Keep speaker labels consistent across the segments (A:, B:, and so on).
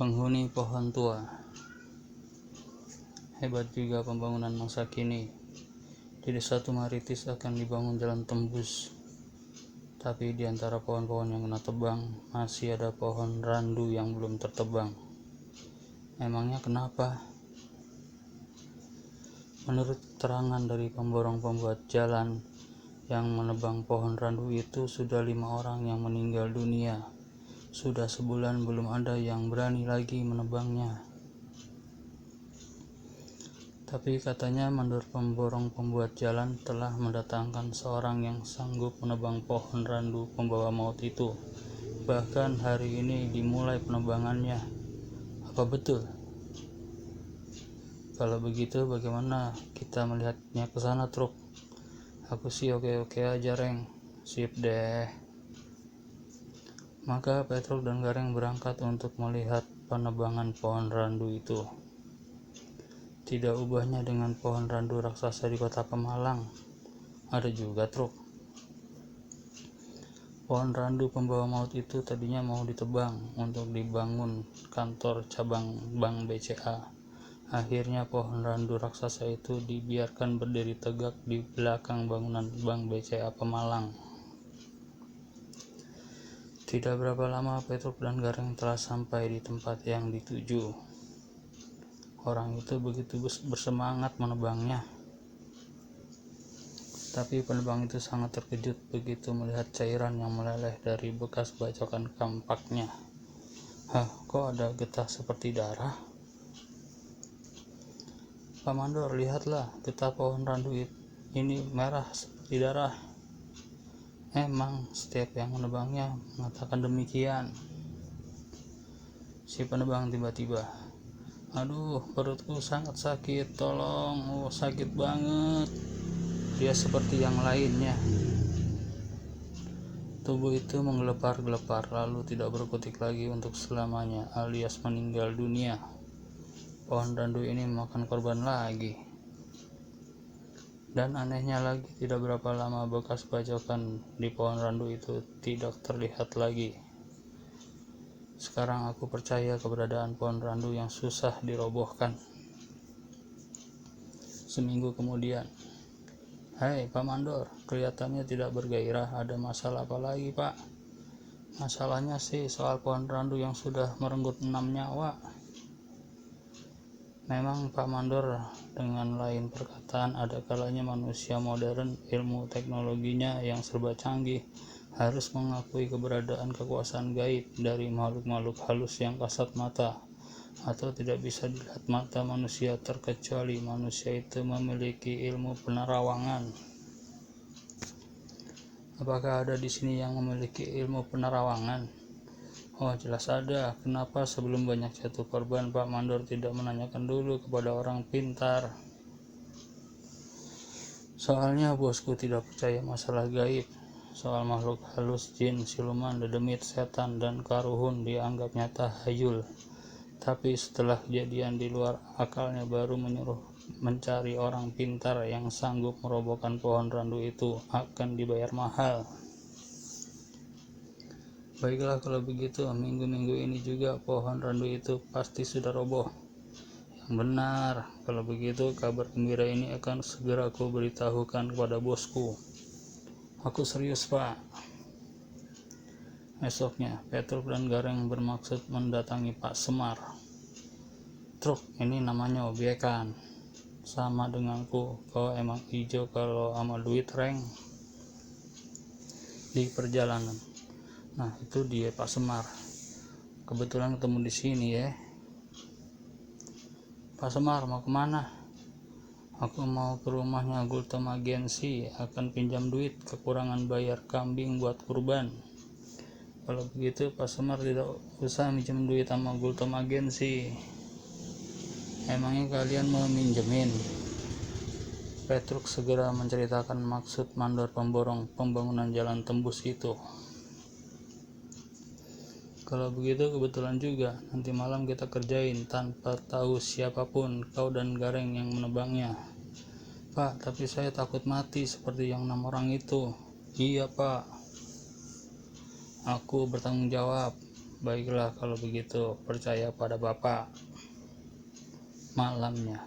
A: Penghuni pohon tua. Hebat juga pembangunan masa kini. Di desa Tumaritis akan dibangun jalan tembus, tapi di antara pohon-pohon yang kena tebang masih ada pohon randu yang belum tertebang. Emangnya kenapa? Menurut keterangan dari pemborong pembuat jalan yang menebang pohon randu itu, sudah 5 orang yang meninggal dunia. Sudah sebulan belum ada yang berani lagi menebangnya. Tapi katanya menurut pemborong pembuat jalan telah mendatangkan seorang yang sanggup menebang pohon randu pembawa maut itu. Bahkan hari ini dimulai penebangannya. Apa betul? Kalau begitu bagaimana kita melihatnya ke sana, Truk? Aku sih oke-oke aja, Reng. Sip deh. Maka Petruk dan Gareng berangkat untuk melihat penebangan pohon randu itu. Tidak ubahnya dengan pohon randu raksasa di kota Pemalang. Ada juga, Truk. Pohon randu pembawa maut itu tadinya mau ditebang untuk dibangun kantor cabang Bank BCA. Akhirnya pohon randu raksasa itu dibiarkan berdiri tegak di belakang bangunan Bank BCA Pemalang. Tidak berapa lama Petruk dan Gareng telah sampai di tempat yang dituju. Orang itu begitu bersemangat menebangnya. Tapi penebang itu sangat terkejut begitu melihat cairan yang meleleh dari bekas bacokan kampaknya. Hah, kok ada getah seperti darah? Pak Mandor, lihatlah, getah pohon randu ini merah seperti darah. Emang setiap yang menebangnya mengatakan demikian. Si penebang tiba-tiba, aduh, perutku sangat sakit, tolong, sakit banget. Dia seperti yang lainnya. Tubuh itu menggelepar-gelepar lalu tidak berkutik lagi untuk selamanya, alias meninggal dunia. Pohon randu ini memakan korban lagi. Dan anehnya lagi, tidak berapa lama bekas bacokan di pohon randu itu tidak terlihat lagi. Sekarang aku percaya keberadaan pohon randu yang susah dirobohkan. Seminggu kemudian, hei Pak Mandor, kelihatannya tidak bergairah. Ada masalah apa lagi, Pak? Masalahnya sih soal pohon randu yang sudah merenggut 6 nyawa. Memang Pak Mandor, dengan lain perkataan, ada kalanya manusia modern, ilmu teknologinya yang serba canggih, harus mengakui keberadaan kekuasaan gaib dari makhluk-makhluk halus yang kasat mata atau tidak bisa dilihat mata manusia, terkecuali manusia itu memiliki ilmu penerawangan. Apakah ada di sini yang memiliki ilmu penerawangan? Oh, jelas ada. Kenapa sebelum banyak jatuh korban Pak Mandor tidak menanyakan dulu kepada orang pintar? Soalnya bosku tidak percaya masalah gaib. Soal makhluk halus, jin, siluman, dedemit, setan, dan karuhun dianggapnya tahayul. Tapi setelah kejadian di luar akalnya baru menyuruh mencari orang pintar yang sanggup merobohkan pohon randu itu, akan dibayar mahal. Baiklah kalau begitu, minggu-minggu ini juga pohon randu itu pasti sudah roboh. Yang benar, kalau begitu kabar gembira ini akan segera aku beritahukan kepada bosku. Aku serius, Pak. Esoknya, Petruk dan Gareng bermaksud mendatangi Pak Semar. Truk, ini namanya obyekan. Sama denganku, kau emang hijau kalau sama duit, Reng. Di perjalanan. Nah, itu dia Pak Semar. Kebetulan ketemu di sini ya. Pak Semar, mau kemana? Aku mau ke rumahnya Gultom Agensi, akan pinjam duit, kekurangan bayar kambing buat kurban. Kalau begitu Pak Semar tidak usah minjem duit sama Gultom Agensi. Emangnya kalian mau minjemin? Petruk segera menceritakan maksud mandor pemborong pembangunan jalan tembus itu. Kalau begitu kebetulan juga, nanti malam kita kerjain tanpa tahu siapapun, kau dan Gareng yang menebangnya. Pak, tapi saya takut mati seperti yang 6 orang itu. Iya, Pak. Aku bertanggung jawab. Baiklah kalau begitu, percaya pada Bapak. Malamnya,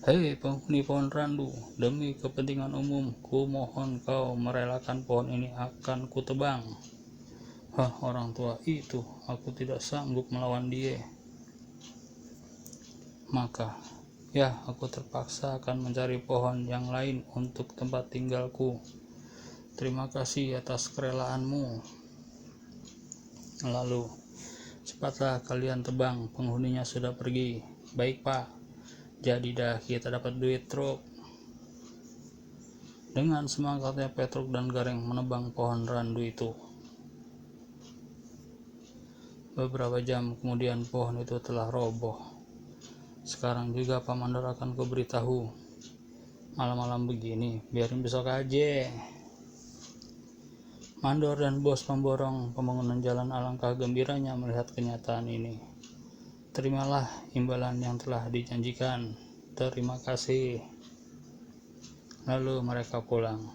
A: hei penghuni pohon randu, demi kepentingan umum, ku mohon kau merelakan pohon ini akan kutebang. Hah, orang tua itu, aku tidak sanggup melawan dia. Maka, ya, aku terpaksa akan mencari pohon yang lain untuk tempat tinggalku. Terima kasih atas kerelaanmu. Lalu, cepatlah kalian tebang, penghuninya sudah pergi. Baik pak, jadi dah kita dapat duit truk. Dengan semangatnya Petruk dan Gareng menebang pohon randu itu. Beberapa jam kemudian pohon itu telah roboh. Sekarang juga Pak Mandor akan kuberitahu. Malam-malam begini, biarin besok aja. Mandor dan bos pemborong pembangunan jalan alangkah gembiranya melihat kenyataan ini. Terimalah imbalan yang telah dijanjikan. Terima kasih. Lalu mereka pulang.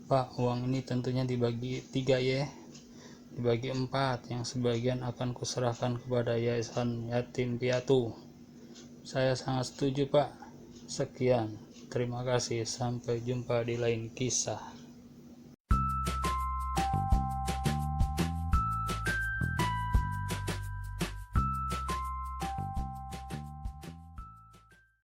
A: Pak, uang ini tentunya dibagi 3 ya. Dibagi 4, yang sebagian akan kuserahkan kepada Yayasan Yatim Piatu. Saya sangat setuju Pak. Sekian. Terima kasih. Sampai jumpa di lain kisah.